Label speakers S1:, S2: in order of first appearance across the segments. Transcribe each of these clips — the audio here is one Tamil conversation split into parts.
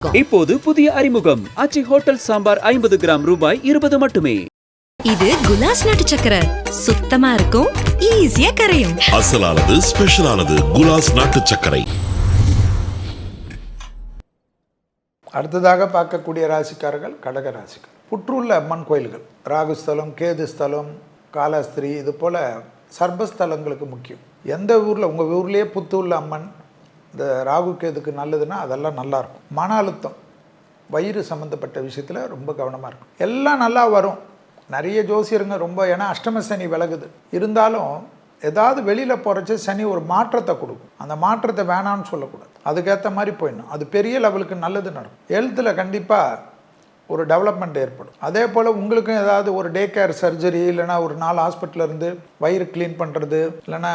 S1: இப்போது புதிய அறிமுகம் ஆச்சி ஹோட்டல் சாம்பார் 50 கிராம் ரூபாய் 20 மட்டுமே.
S2: இது குலாஸ் நாட்டு சக்கரை, சுத்தமா இருக்கும், ஈஸியா கரையும்.
S3: அசலானது ஸ்பெஷலானது குலாஸ் நாட்டு சக்கரை.
S4: அடுத்ததாக பார்க்கக்கூடிய ராசிக்காரர்கள் கடக ராசிக்கார். புற்றுள்ள அம்மன் கோயில்கள், ராகுஸ்தலம், கேதுஸ்தலம், காலஸ்திரி, இது போல் சர்பஸ்தலங்களுக்கு முக்கியம். எந்த ஊரில், உங்கள் ஊர்லேயே புத்துள்ள அம்மன், இந்த ராகு கேதுக்கு நல்லதுன்னா அதெல்லாம் நல்லாயிருக்கும். மன அழுத்தம், வயிறு சம்மந்தப்பட்ட விஷயத்தில் ரொம்ப கவனமாக இருக்கும். எல்லாம் நல்லா வரும். நிறைய ஜோசியருங்க ரொம்ப, ஏன்னா அஷ்டம சனி விலகுது, இருந்தாலும் ஏதாவது வெளியில் போகிறச்சு சனி ஒரு மாற்றத்தை கொடுக்கும். அந்த மாற்றத்தை வேணான்னு சொல்லக்கூடாது, அதுக்கேற்ற மாதிரி போயிடணும். அது பெரிய லெவலுக்கு நல்லது நடக்கும். ஹெல்த்தில் கண்டிப்பாக ஒரு டெவலப்மெண்ட் ஏற்படும். அதே போல் உங்களுக்கும் ஏதாவது ஒரு டே கேர் சர்ஜரி, இல்லைனா ஒரு 4 ஹாஸ்பிட்டலில் இருந்து வயிறு க்ளீன் பண்ணுறது, இல்லைனா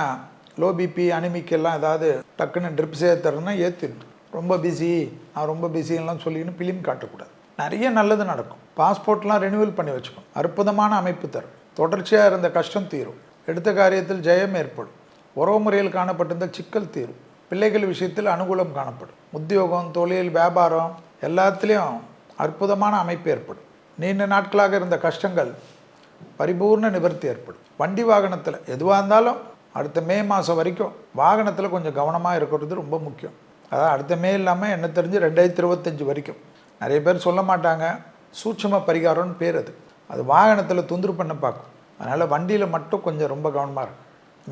S4: லோ பிபி அனிமிக்கெல்லாம் ஏதாவது டக்குன்னு ட்ரிப் சேர்த்துறதுனா ஏற்றிடணும். ரொம்ப பிஸி, நான் ரொம்ப பிஸிலாம் சொல்லின்னு பிலிம் காட்டக்கூடாது. நிறைய நல்லது நடக்கும். பாஸ்போர்ட்லாம் ரெனியூவல் பண்ணி வச்சுக்கணும். அற்புதமான அமைப்பு தரும். தொடர்ச்சியாக இருந்த கஷ்டம் தீரும். எடுத்த காரியத்தில் ஜெயம் ஏற்படும். உறவு முறையில் காணப்பட்டிருந்த சிக்கல் தீரும். பிள்ளைகள் விஷயத்தில் அனுகூலம் காணப்படும். உத்தியோகம், தொழில், வியாபாரம் எல்லாத்துலேயும் அற்புதமான அமைப்பு ஏற்படும். நீண்ட நாட்களாக இருந்த கஷ்டங்கள் பரிபூர்ண நிவர்த்தி ஏற்படும். வண்டி வாகனத்தில் எதுவாக இருந்தாலும் அடுத்த மே மாதம் வரைக்கும் வாகனத்தில் கொஞ்சம் கவனமாக இருக்கிறது ரொம்ப முக்கியம். அதான் அடுத்த மே இல்லாமல் என்ன தெரிஞ்சு 2025 வரைக்கும். நிறைய பேர் சொல்ல மாட்டாங்க, சூட்சும பரிகாரம்னு பேர். அது வாகனத்தில் தொந்தரவு பண்ண பார்க்கும். அதனால் வண்டியில் மட்டும் கொஞ்சம் ரொம்ப கவனமாக இருக்கும்.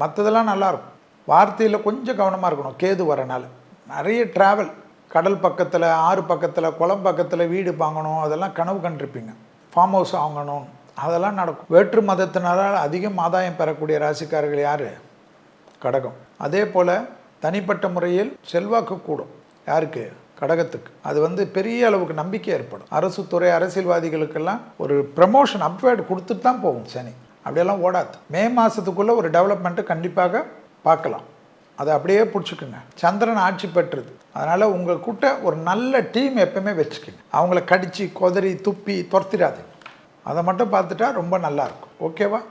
S4: மற்றதெல்லாம் நல்லாயிருக்கும். வார்த்தையில் கொஞ்சம் கவனமாக இருக்கணும். கேது வரனால நிறைய ட்ராவல், கடல் பக்கத்தில், ஆறு பக்கத்தில், குளம் பக்கத்தில் வீடு வாங்கணும், அதெல்லாம் கனவு கண்டிருப்பீங்க. ஃபார்ம் ஹவுஸ் வாங்கணும், அதெல்லாம் நடக்கும். வேற்று மதத்தினரால் அதிகம் ஆதாயம் பெறக்கூடிய ராசிக்காரர்கள் யார்? கடகம். அதே போல் தனிப்பட்ட முறையில் செல்வாக்கு கூடும். யாருக்கு? கடகத்துக்கு. அது பெரிய அளவுக்கு நம்பிக்கை ஏற்படும். அரசு துறை, அரசியல்வாதிகளுக்கெல்லாம் ஒரு ப்ரமோஷன், அப்வேர்டு கொடுத்துட்டு தான் போகும் சனி. அப்படியெல்லாம் ஓடாது. மே மாதத்துக்குள்ளே ஒரு டெவலப்மெண்ட்டு கண்டிப்பாக பார்க்கலாம். அதை அப்படியே பிடிச்சிக்குங்க. சந்திரன் ஆட்சி பெற்றுது, அதனால் உங்கள் கூட்ட ஒரு நல்ல டீம் எப்பவுமே வச்சுக்கோங்க. அவங்கள கடித்து கொதறி துப்பி துரத்திடாது. அதை மட்டும் பார்த்துட்டா ரொம்ப நல்லாயிருக்கும். ஓகேவா?